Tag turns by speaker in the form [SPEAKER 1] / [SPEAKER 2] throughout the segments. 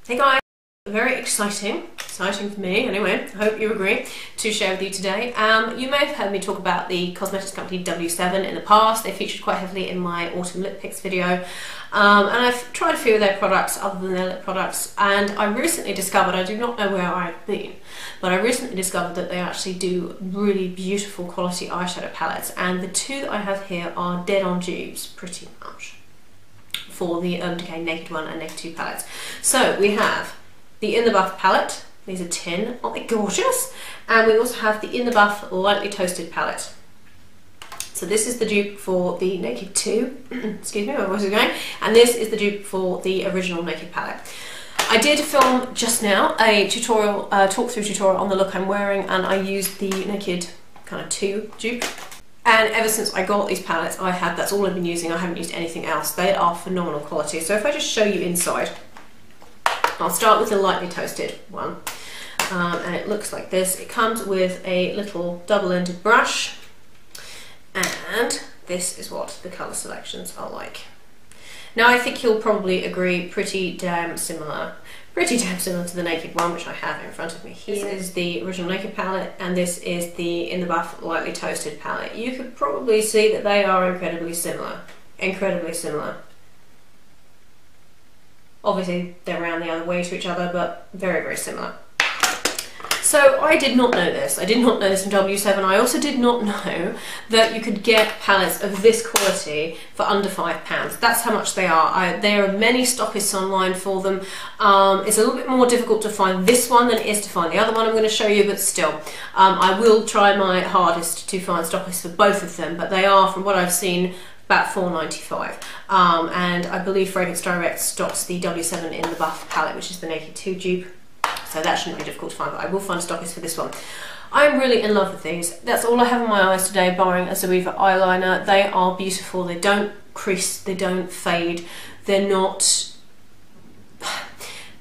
[SPEAKER 1] Hey guys, very exciting for me anyway, I hope you agree, to share with you today. You may have heard me talk about the cosmetics company W7 in the past. They featured quite heavily in my autumn lip picks video, and I've tried a few of their products other than their lip products, and I recently discovered, I do not know where I've been, but I recently discovered that they actually do really beautiful quality eyeshadow palettes, and the two that I have here are dead on dupes pretty much for the Urban Decay Naked 1 and Naked 2 palettes. So we have the In the Buff palette. These are tin, aren't they gorgeous? And we also have the In the Buff Lightly Toasted palette. So this is the dupe for the Naked 2, excuse me, my voice is going, and this is the dupe for the original Naked palette. I did film just now a tutorial, talk-through tutorial on the look I'm wearing, and I used the Naked kind of 2 dupe. And ever since I got these palettes, that's all I've been using. I haven't used anything else. They are phenomenal quality. So if I just show you inside, I'll start with the lightly toasted one. And it looks like this. It comes with a little double-ended brush. And this is what the colour selections are like. Now I think you'll probably agree, pretty damn similar to the Naked one, which I have in front of me. Here is the original Naked palette, and this is the In the Buff Lightly Toasted palette. You could probably see that they are incredibly similar. Incredibly similar. Obviously they're around the other way to each other, but very, very similar. So I did not know this. I did not know this from W7. I also did not know that you could get palettes of this quality for under £5. That's how much they are. There are many stockists online for them. It's a little bit more difficult to find this one than it is to find the other one I'm going to show you, but still, I will try my hardest to find stockists for both of them, but they are, from what I've seen, about £4.95. And I believe Fragrance Direct stocks the W7 In the Buff palette, which is the Naked 2 dupe. So that shouldn't be difficult to find, but I will find stockists for this one. I'm really in love with these. That's all I have on my eyes today, barring a ZOEVA eyeliner. They are beautiful. They don't crease, they don't fade, they don't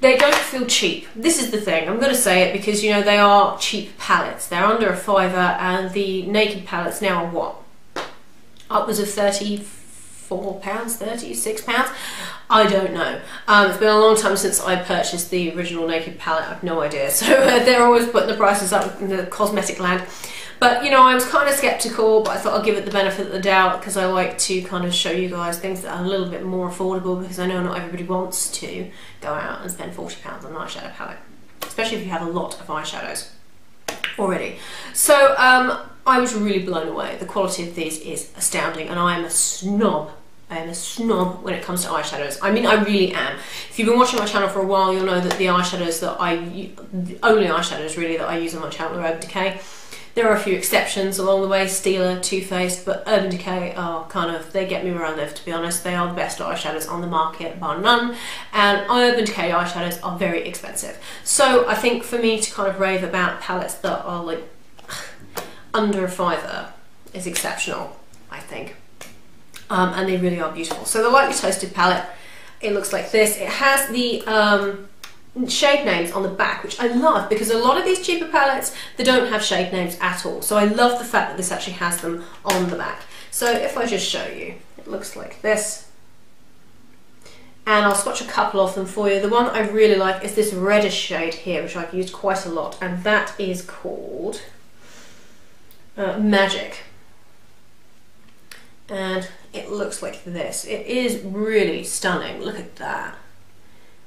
[SPEAKER 1] feel cheap. This is the thing, I'm going to say it because, you know, they are cheap palettes. They're under a £5, and the Naked palettes now are what? Upwards of £34, £36? I don't know. It's been a long time since I purchased the original Naked palette. I've no idea. So they're always putting the prices up in the cosmetic land. But, you know, I was kind of sceptical, but I thought I'll give it the benefit of the doubt because I like to kind of show you guys things that are a little bit more affordable, because I know not everybody wants to go out and spend £40 on an eyeshadow palette, especially if you have a lot of eyeshadows already. So I was really blown away. The quality of these is astounding, and I am a snob. I am a snob when it comes to eyeshadows. I mean, I really am. If you've been watching my channel for a while, you'll know that the eyeshadows that the only eyeshadows really that I use on my channel are Urban Decay. There are a few exceptions along the way, Steeler, Too Faced, but Urban Decay are kind of, they get me where I live, to be honest. They are the best eyeshadows on the market, bar none, and Urban Decay eyeshadows are very expensive. So I think for me to kind of rave about palettes that are like under a £5 is exceptional, I think. And they really are beautiful. So the Lightly Toasted palette, it looks like this. It has the shade names on the back, which I love, because a lot of these cheaper palettes, they don't have shade names at all. So I love the fact that this actually has them on the back. So if I just show you, it looks like this. And I'll swatch a couple of them for you. The one I really like is this reddish shade here, which I've used quite a lot, and that is called Magic. And it looks like this. It is really stunning. Look at that.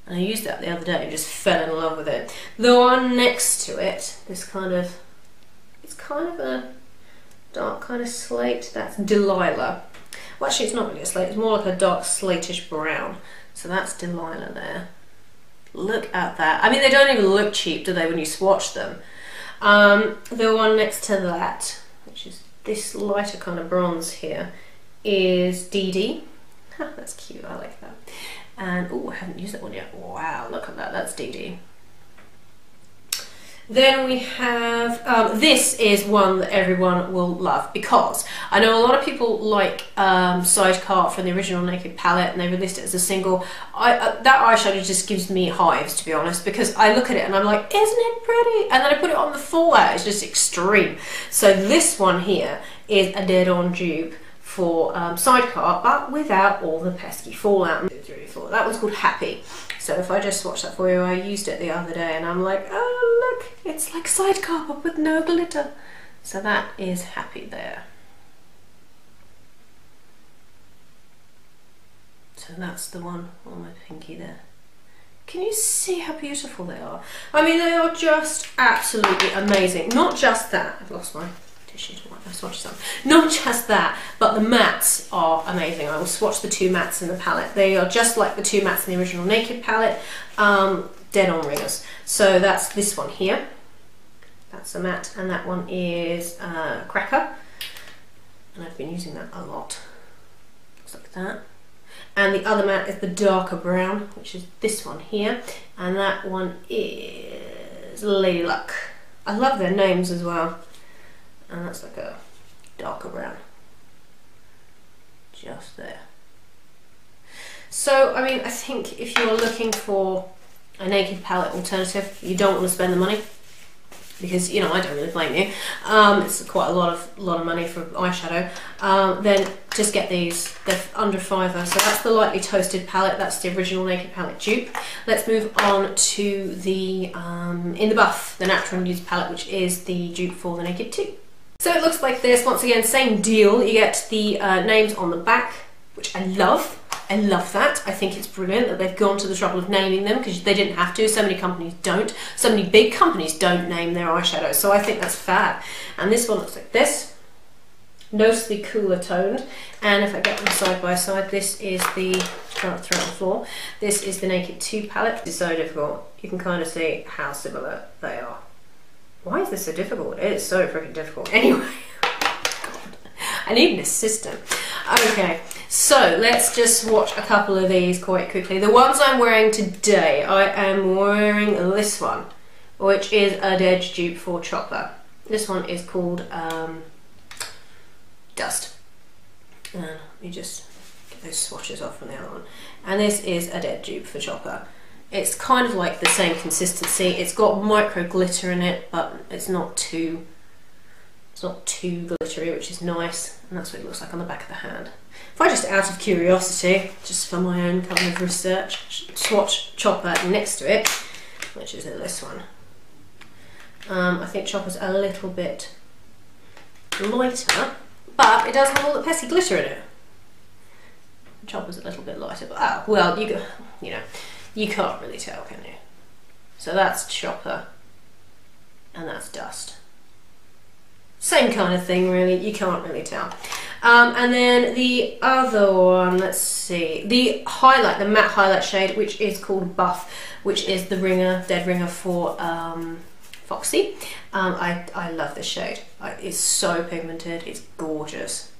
[SPEAKER 1] And I used that the other day and just fell in love with it. The one next to it, this kind of, it's kind of a dark kind of slate. That's Delilah. Well, actually, it's not really a slate. It's more like a dark slatish brown. So that's Delilah there. Look at that. I mean, they don't even look cheap, do they, when you swatch them? The one next to that, which is this lighter kind of bronze here, is DD. That's cute, I like that. And, oh, I haven't used that one yet. Wow, look at that, that's DD. Then we have, this is one that everyone will love, because I know a lot of people like Sidecar from the original Naked palette, and they released it as a single. That eyeshadow just gives me hives, to be honest, because I look at it and I'm like, isn't it pretty? And then I put it on the fallout, it's just extreme. So this one here is a dead-on dupe for sidecar, but without all the pesky fallout. 2, 3, 4. That one's called Happy. So if I just swatch that for you, I used it the other day and I'm like, oh look, it's like sidecar but with no glitter. So that is Happy there. So that's the one on my pinky there. Can you see how beautiful they are? I mean, they are just absolutely amazing. Not just that, I've lost my tissue to wipe my swatches on. Not just that, but the mattes are amazing. I will swatch the 2 mattes in the palette. They are just like the 2 mattes in the original Naked palette, dead on ringers. So that's this one here. That's a matte, and that one is Cracker. And I've been using that a lot. Looks like that. And the other matte is the darker brown, which is this one here, and that one is Lady Luck. I love their names as well. And that's like a darker brown. Just there. So, I mean, I think if you're looking for a Naked palette alternative, you don't want to spend the money. Because, you know, I don't really blame you. It's quite a lot of money for eyeshadow. Then just get these. They're under £5. So that's the Lightly Toasted palette. That's the original Naked palette dupe. Let's move on to the In the Buff, the Natural Nudes palette, which is the dupe for the Naked 2. So it looks like this. Once again, same deal. You get the names on the back, which I love. I love that. I think it's brilliant that they've gone to the trouble of naming them, because they didn't have to. So many companies don't. So many big companies don't name their eyeshadows. So I think that's fab. And this one looks like this. Noticeably cooler toned. And if I get them side by side, this is the, try not to throw it on the floor, this is the Naked 2 palette. It's so difficult. You can kind of see how similar they are. Why is this so difficult? It is so freaking difficult. Anyway, God, I need an assistant. Okay, so let's just swatch a couple of these quite quickly. The ones I'm wearing today, I am wearing this one, which is a dead dupe for Chopper. This one is called Dust. And let me just get those swatches off from the other one. And this is a dead dupe for Chopper. It's kind of like the same consistency. It's got micro glitter in it, but it's not too glittery, which is nice. And that's what it looks like on the back of the hand. If I just, out of curiosity, just for my own kind of research, swatch Chopper next to it, which is this one. I think Chopper's a little bit lighter, but it does have all the pesky glitter in it. Chopper's a little bit lighter, but oh, well, you know, you can't really tell, can you? So that's Chopper, and that's Dust. Same kind of thing, really. You can't really tell. And then the other one, let's see, the highlight, the matte highlight shade, which is called Buff, which is the ringer, dead ringer for Foxy. I love this shade. It's so pigmented. It's gorgeous.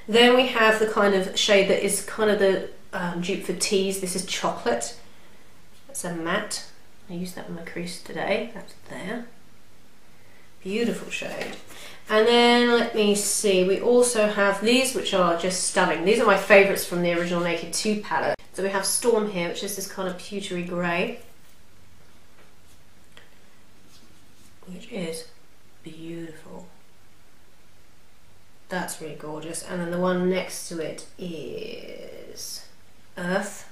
[SPEAKER 1] Then we have the kind of shade that is kind of the dupe for Tease. This is Chocolate. That's a matte. I used that on my crease today. That's there. Beautiful shade. And then let me see, we also have these, which are just stunning. These are my favourites from the original Naked 2 palette. So we have Storm here, which is this kind of pewtery grey, which is beautiful. That's really gorgeous. And then the one next to it is Earth,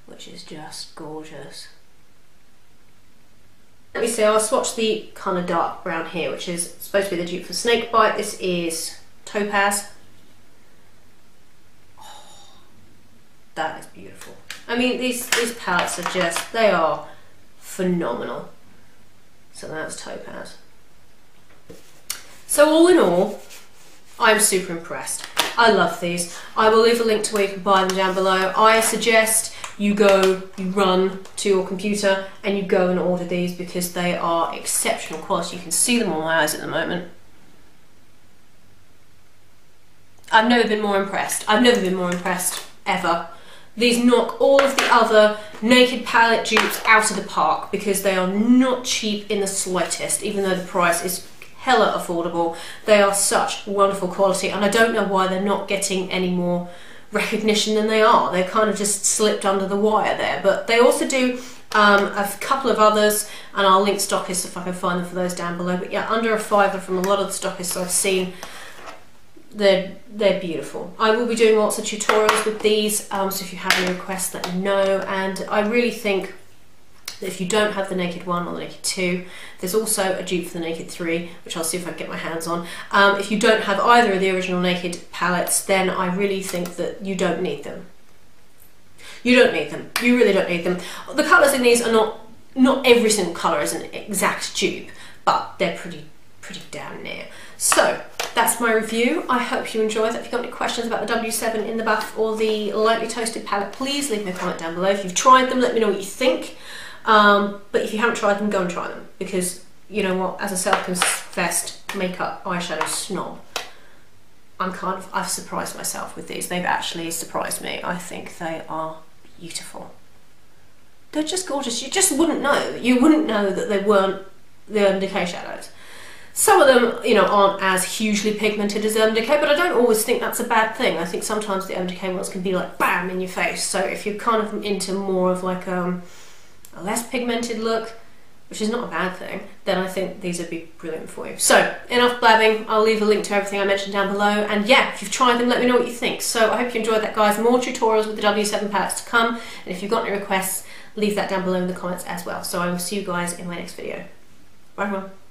[SPEAKER 1] which is just gorgeous. Let me see, I'll swatch the kind of dark brown here, which is supposed to be the dupe for Snakebite. This is Topaz. Oh, that is beautiful. I mean, these palettes are just, they are phenomenal. So that's Topaz. So all in all, I'm super impressed. I love these. I will leave a link to where you can buy them down below. I suggest you run to your computer and you go and order these, because they are exceptional quality. You can see them on my eyes at the moment. I've never been more impressed. I've never been more impressed, ever. These knock all of the other Naked palette dupes out of the park, because they are not cheap in the slightest, even though the price is hella affordable. They are such wonderful quality, and I don't know why they're not getting any more recognition than they are. They're kind of just slipped under the wire there. But they also do a couple of others, and I'll link stockists if I can find them for those down below. But yeah, under a £5 from a lot of the stockists I've seen. they're beautiful. I will be doing lots of tutorials with these, so if you have any requests, let me know. And I really think that if you don't have the Naked 1 or the Naked 2, there's also a dupe for the Naked 3, which I'll see if I can get my hands on. If you don't have either of the original Naked palettes, then I really think that you don't need them. You don't need them. You really don't need them. The colours in these are not every single colour is an exact dupe, but they're pretty damn near. So that's my review. I hope you enjoyed that. If you've got any questions about the W7 in the buff or the lightly toasted palette, please leave me a comment down below. If you've tried them, let me know what you think. But if you haven't tried them, go and try them, because you know what, as a self-confessed makeup eyeshadow snob, I've surprised myself with these. They've actually surprised me. I think they are beautiful. They're just gorgeous. You just wouldn't know. You wouldn't know that they weren't the Urban Decay shadows. Some of them, you know, aren't as hugely pigmented as Urban Decay, but I don't always think that's a bad thing. I think sometimes the Urban Decay ones can be like bam in your face. So if you're kind of into more of like a less pigmented look, which is not a bad thing, then I think these would be brilliant for you. So enough blabbing. I'll leave a link to everything I mentioned down below, and yeah, if you've tried them, let me know what you think. So I hope you enjoyed that, guys. More tutorials with the W7 palettes to come, and if you've got any requests, leave that down below in the comments as well. So I will see you guys in my next video. Bye everyone.